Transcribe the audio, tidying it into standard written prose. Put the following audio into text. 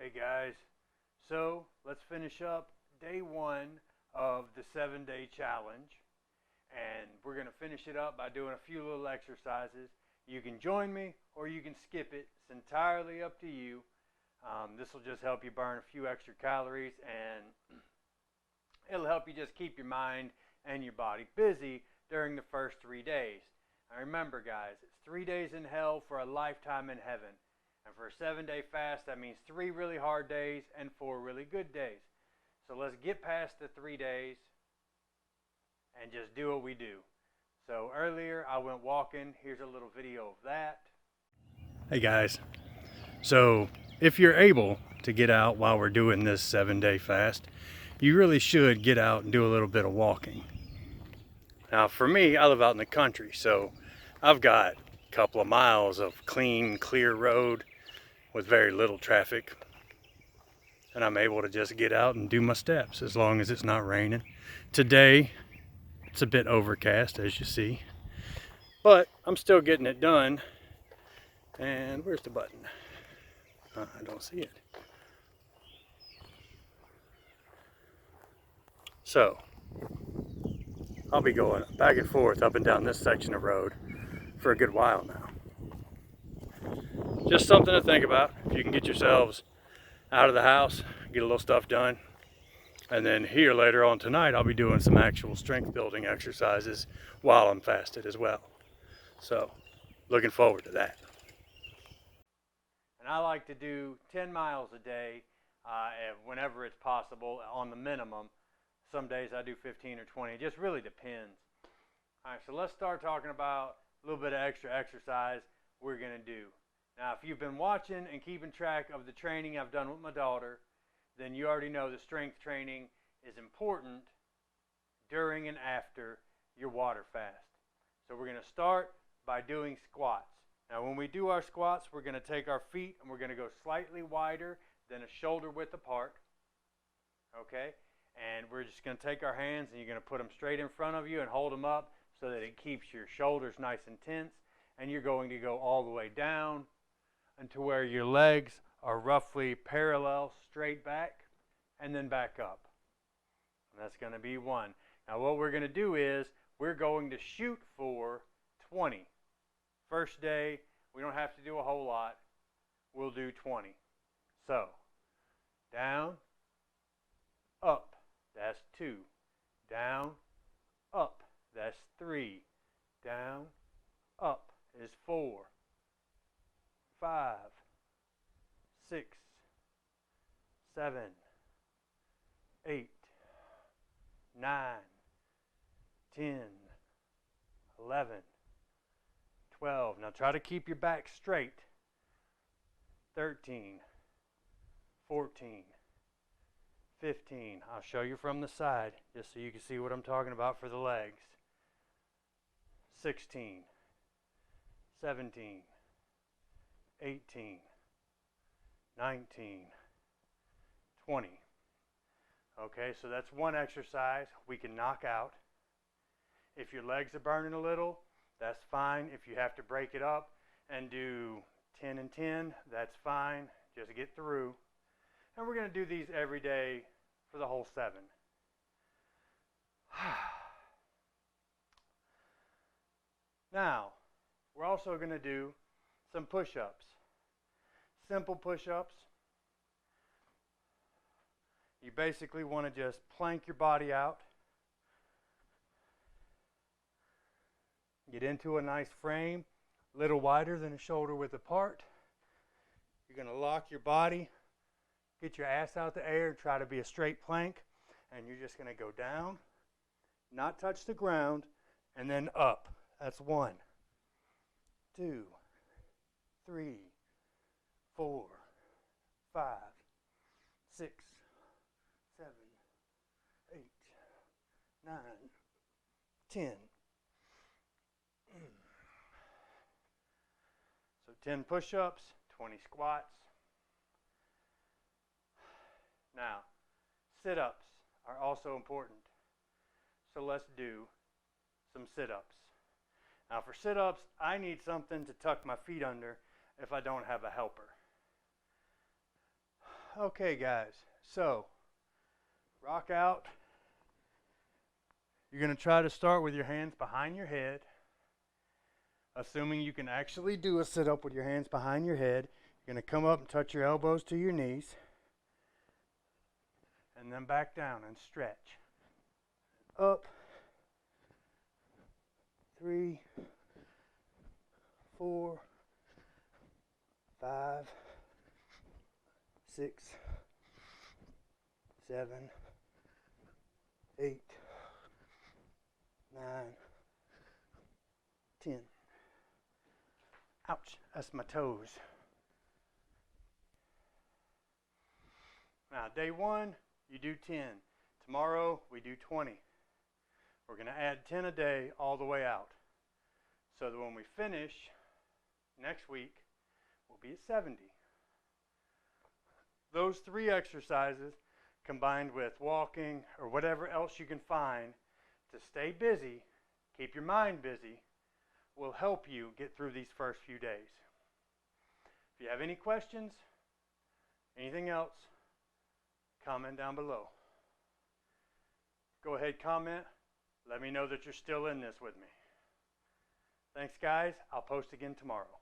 Hey guys, so let's finish up day one of the 7-day challenge, and we're going to finish it up by doing a few little exercises. You can join me or you can skip it. It's entirely up to you. This will just help you burn a few extra calories, and it'll help you just keep your mind and your body busy during the first 3 days. Now remember guys, it's 3 days in hell for a lifetime in heaven. And for a 7-day fast, that means 3 really hard days and 4 really good days. So let's get past the 3 days and just do what we do. So earlier I went walking. Here's a little video of that. Hey guys, so if you're able to get out while we're doing this 7-day fast, you really should get out and do a little bit of walking. Now for me, I live out in the country, so I've got a couple of miles of clean, clear road with very little traffic, and I'm able to just get out and do my steps as long as it's not raining. Today it's a bit overcast, as you see, but I'm still getting it done. And where's the button? I don't see it. So I'll be going back and forth up and down this section of road for a good while now. Just something to think about. If you can get yourselves out of the house, get a little stuff done. And then here later on tonight, I'll be doing some actual strength building exercises while I'm fasted as well. So looking forward to that. And I like to do 10 miles a day whenever it's possible on the minimum. Some days I do 15 or 20. It just really depends. All right, so let's start talking about a little bit of extra exercise we're going to do. Now, if you've been watching and keeping track of the training I've done with my daughter, then you already know the strength training is important during and after your water fast. So we're going to start by doing squats. Now, when we do our squats, we're going to take our feet and we're going to go slightly wider than a shoulder width apart. Okay? And we're just going to take our hands and you're going to put them straight in front of you and hold them up so that it keeps your shoulders nice and tense. And you're going to go all the way down until where your legs are roughly parallel, straight back, and then back up. And that's going to be 1. Now what we're going to do is we're going to shoot for 20. First day, we don't have to do a whole lot. We'll do 20. So, down, up, that's 2. Down, up, that's 3. Down, up is 4. 5, 6, 7, 8, 9, 10, 11, 12. Now try to keep your back straight. 13, 14, 15. I'll show you from the side just so you can see what I'm talking about for the legs. 16, 17, 18, 19, 20. Okay, so that's one exercise we can knock out. If your legs are burning a little, that's fine. If you have to break it up and do 10 and 10, that's fine. Just get through. And we're going to do these every day for the whole 7. Now, we're also going to do some push-ups. Simple push-ups. You basically want to just plank your body out. Get into a nice frame, a little wider than a shoulder width apart. You're going to lock your body, get your ass out the air, try to be a straight plank, and you're just going to go down, not touch the ground, and then up. That's 1, 2, 3, 4, 5, 6, 7, 8, 9, 10. So 10 push-ups, 20 squats. Now, sit-ups are also important. So let's do some sit-ups. Now for sit-ups, I need something to tuck my feet under if I don't have a helper. Okay, guys, so rock out. You're going to try to start with your hands behind your head, assuming you can actually do a sit-up with your hands behind your head. You're going to come up and touch your elbows to your knees, and then back down and stretch. Up, 3, 4, 5, 6, 7, 8, 9, 10. Ouch, that's my toes. Now, day 1, you do 10. Tomorrow, we do 20. We're going to add 10 a day all the way out, so that when we finish next week, we'll be at 70. Those 3 exercises, combined with walking or whatever else you can find to stay busy, keep your mind busy, will help you get through these first few days. If you have any questions, anything else, comment down below. Go ahead, comment. Let me know that you're still in this with me. Thanks, guys. I'll post again tomorrow.